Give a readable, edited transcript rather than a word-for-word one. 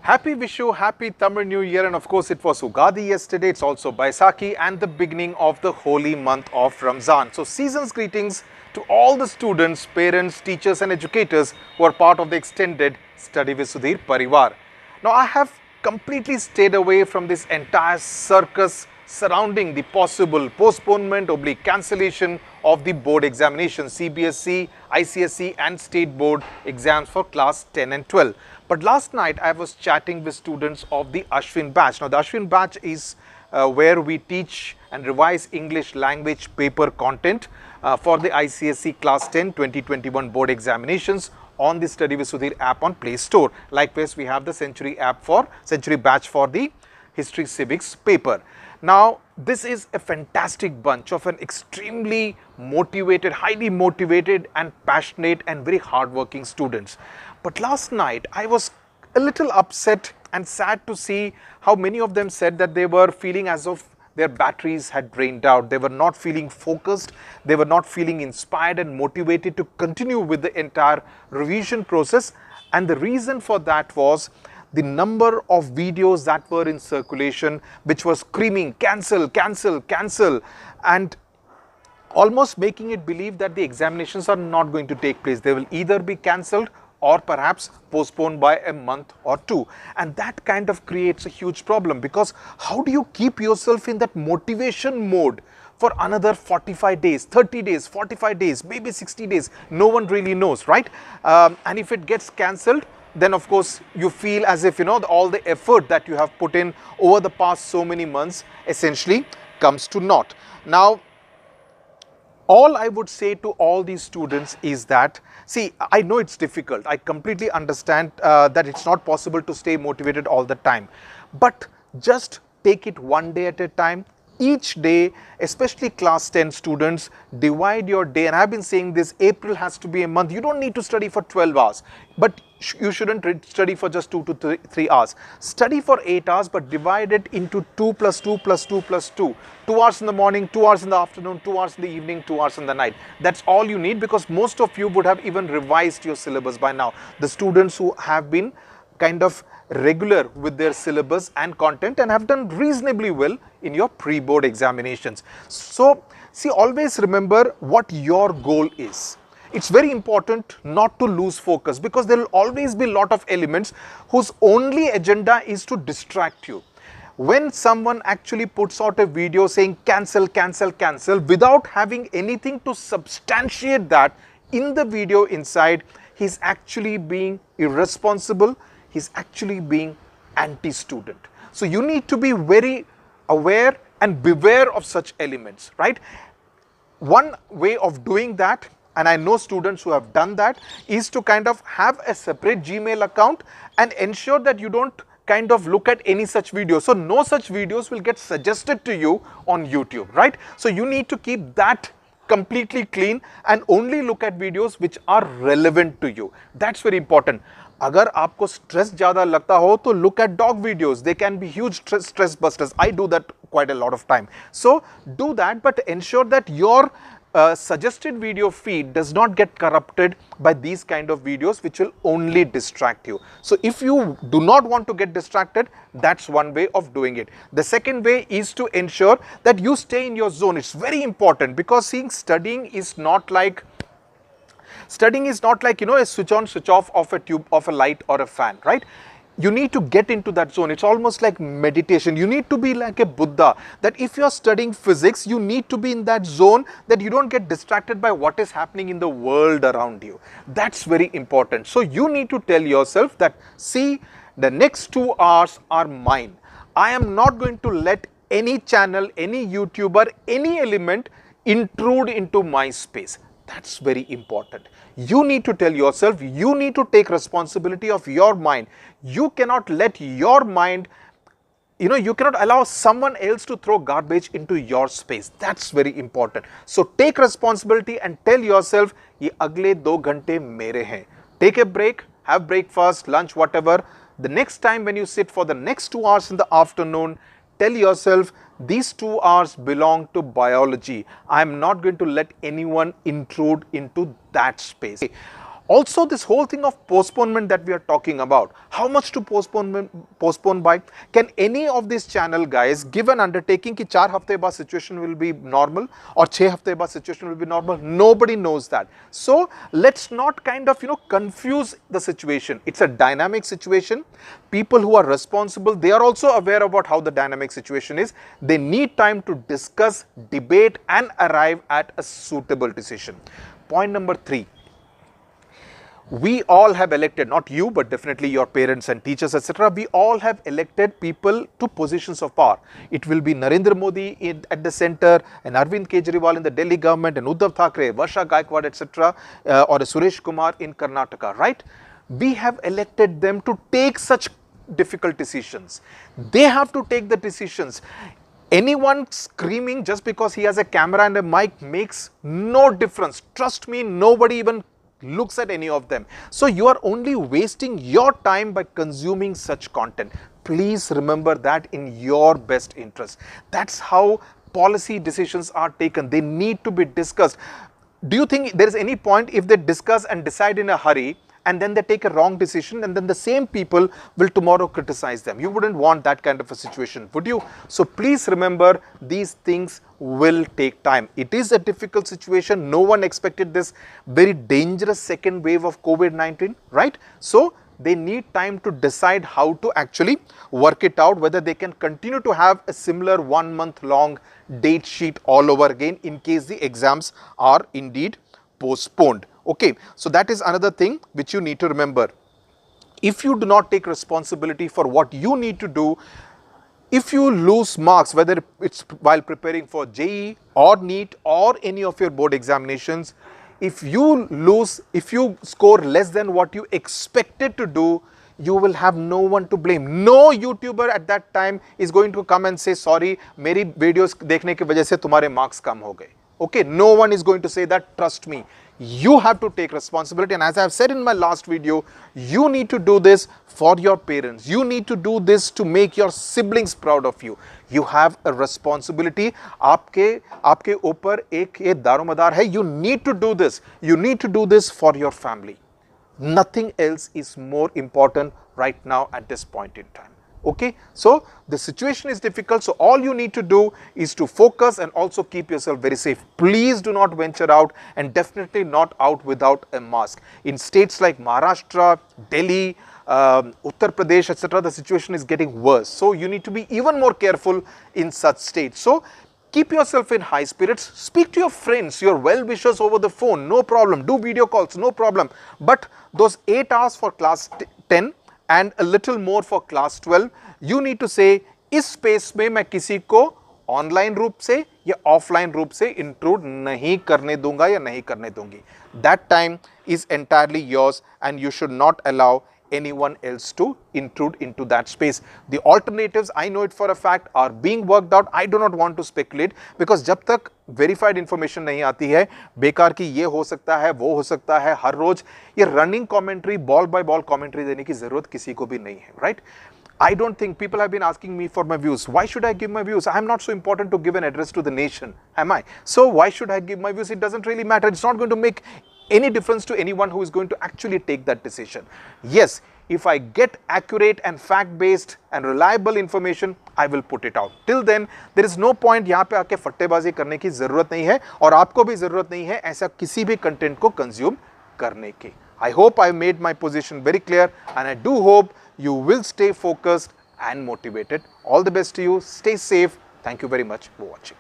Happy Vishu, happy Tamil New Year, and of course it was Ugadi yesterday. It's also Baisakhi and the beginning of the holy month of Ramzan. So season's greetings to all the students, parents, teachers and educators who are part of the extended Study with Sudhir Parivar. Now I have completely stayed away from this entire circus surrounding the possible postponement or cancellation of the board examinations, CBSE, ICSE and state board exams for class 10 and 12. But last night I was chatting with students of the Ashwin batch. Now the Ashwin batch is where we teach and revise English language paper content for the ICSE class 10 2021 board examinations on the Study with Sudhir app on Play Store. Likewise, we have the Century batch for the history civics paper. Now, this is a fantastic bunch of an extremely motivated, highly motivated and passionate and very hardworking students. But last night, I was a little upset and sad to see how many of them said that they were feeling as if their batteries had drained out. They were not feeling focused. They were not feeling inspired and motivated to continue with the entire revision process. And the reason for that was the number of videos that were in circulation, which was screaming, cancel, cancel, cancel, and almost making it believe that the examinations are not going to take place. They will either be cancelled or perhaps postponed by a month or two. And that kind of creates a huge problem, because how do you keep yourself in that motivation mode for another 45 days, 30 days, 45 days, maybe 60 days? No one really knows, right? And if it gets cancelled, then of course you feel as if, all the effort that you have put in over the past so many months essentially comes to naught. Now, all I would say to all these students is that, see, I know it's difficult. I completely understand that it's not possible to stay motivated all the time. But just take it one day at a time. Each day, especially class 10 students, divide your day. And I've been saying this, April has to be a month. You don't need to study for 12 hours. But you shouldn't study for just 2 to 3 hours. Study for 8 hours, but divide it into 2 plus 2 plus 2 plus 2. 2 hours in the morning, 2 hours in the afternoon, 2 hours in the evening, 2 hours in the night. That's all you need, because most of you would have even revised your syllabus by now. The students who have been kind of regular with their syllabus and content and have done reasonably well in your pre-board examinations. So, see, always remember what your goal is. It's very important not to lose focus, because there will always be a lot of elements whose only agenda is to distract you. When someone actually puts out a video saying cancel, cancel, cancel, without having anything to substantiate that in the video inside, he's actually being irresponsible. He's actually being anti-student. So you need to be very aware and beware of such elements, right? One way of doing that, and I know students who have done that, is to kind of have a separate Gmail account and ensure that you don't kind of look at any such videos. So no such videos will get suggested to you on YouTube, right? So you need to keep that completely clean and only look at videos which are relevant to you. That's very important. अगर आपको stress ज़्यादा लगता हो तो look at dog videos. They can be huge stress busters. I do that quite a lot of time. So do that, but ensure that your suggested video feed does not get corrupted by these kind of videos which will only distract you. So if you do not want to get distracted, that's one way of doing it. The second way is to ensure that you stay in your zone. It's very important, because studying is not like a switch on, switch off of a tube, of a light or a fan, right? You need to get into that zone. It's almost like meditation. You need to be like a Buddha, that if you're studying physics, you need to be in that zone, that you don't get distracted by what is happening in the world around you. That's very important. So you need to tell yourself that, see, the next 2 hours are mine. I am not going to let any channel, any YouTuber, any element intrude into my space. That's very important. You need to tell yourself, you need to take responsibility of your mind. You cannot let your mind, you cannot allow someone else to throw garbage into your space. That's very important. So take responsibility and tell yourself, ye agle 2 ghante mere hain. Take a break, have breakfast, lunch, whatever. The next time when you sit for the next 2 hours in the afternoon, tell yourself, these 2 hours belong to biology. I am not going to let anyone intrude into that space. Also, this whole thing of postponement that we are talking about, how much to postpone by? Can any of these channel guys give an undertaking कि 4 हफ्ते बाद situation will be normal और 6 हफ्ते बाद situation will be normal? Nobody knows that. So let's not kind of confuse the situation. It's a dynamic situation. People who are responsible, they are also aware about how the dynamic situation is. They need time to discuss, debate and arrive at a suitable decision. Point number 3. We all have elected, not you, but definitely your parents and teachers, etc. We all have elected people to positions of power. It will be Narendra Modi at the center, and Arvind Kejriwal in the Delhi government, and Uddhav Thackeray, Varsha Gaikwad, etc. Or Suresh Kumar in Karnataka, right? We have elected them to take such difficult decisions. They have to take the decisions. Anyone screaming just because he has a camera and a mic makes no difference. Trust me, nobody even looks at any of them. So you are only wasting your time by consuming such content. Please remember that in your best interest. That's how policy decisions are taken. They need to be discussed. Do you think there is any point if they discuss and decide in a hurry and then they take a wrong decision and then the same people will tomorrow criticize them? You wouldn't want that kind of a situation, would you? So please remember, these things will take time. It is a difficult situation. No one expected this very dangerous second wave of COVID-19, right? So they need time to decide how to actually work it out, whether they can continue to have a similar 1 month long date sheet all over again in case the exams are indeed postponed. Okay, so that is another thing which you need to remember. If you do not take responsibility for what you need to do, if you lose marks, whether it's while preparing for JEE or NEET or any of your board examinations, if you score less than what you expected to do, you will have no one to blame. No YouTuber at that time is going to come and say, sorry, मेरी videos देखने की वजह से तुम्हारे marks कम हो गए. Okay, no one is going to say that, trust me. You have to take responsibility, and as I have said in my last video, you need to do this for your parents. You need to do this to make your siblings proud of you. You have a responsibility. आपके ऊपर एक ये दारोमदार है. You need to do this. You need to do this for your family. Nothing else is more important right now at this point in time. Okay, so the situation is difficult, so all you need to do is to focus and also keep yourself very safe. Please do not venture out, and definitely not out without a mask. In states like Maharashtra, Delhi, Uttar Pradesh, etc., the situation is getting worse. So you need to be even more careful in such states. So keep yourself in high spirits. Speak to your friends, your well-wishers over the phone, no problem. Do video calls, no problem. But those 8 hours for class 10 and a little more for class 12, you need to say, इस space में मैं किसी को online रूप से या offline रूप से इंट्रूड नहीं करने दूंगा या नहीं करने दूंगी. That time is entirely yours, and you should not allow anyone else to intrude into that space. The alternatives, I know it for a fact, are being worked out. I do not want to speculate, because जब तक verified information नहीं आती है, बेकार की ये हो सकता है, वो हो सकता है, हर रोज ये running commentary, ball by ball commentary देने की जरूरत किसी को भी नहीं है, right? I don't think, people have been asking me for my views. Why should I give my views? I am not so important to give an address to the nation, am I? So why should I give my views? It doesn't really matter. It's not going to make any difference to anyone who is going to actually take that decision. Yes, if I get accurate and fact-based and reliable information, I will put it out. Till then, there is no point यहाँ पे आके फट्टेबाजी करने की जरूरत नहीं है, और आपको भी जरूरत नहीं है ऐसा किसी भी कंटेंट को कंज्यूम करने की. I hope I made my position very clear, and I do hope you will stay focused and motivated. All the best to you. Stay safe. Thank you very much for watching.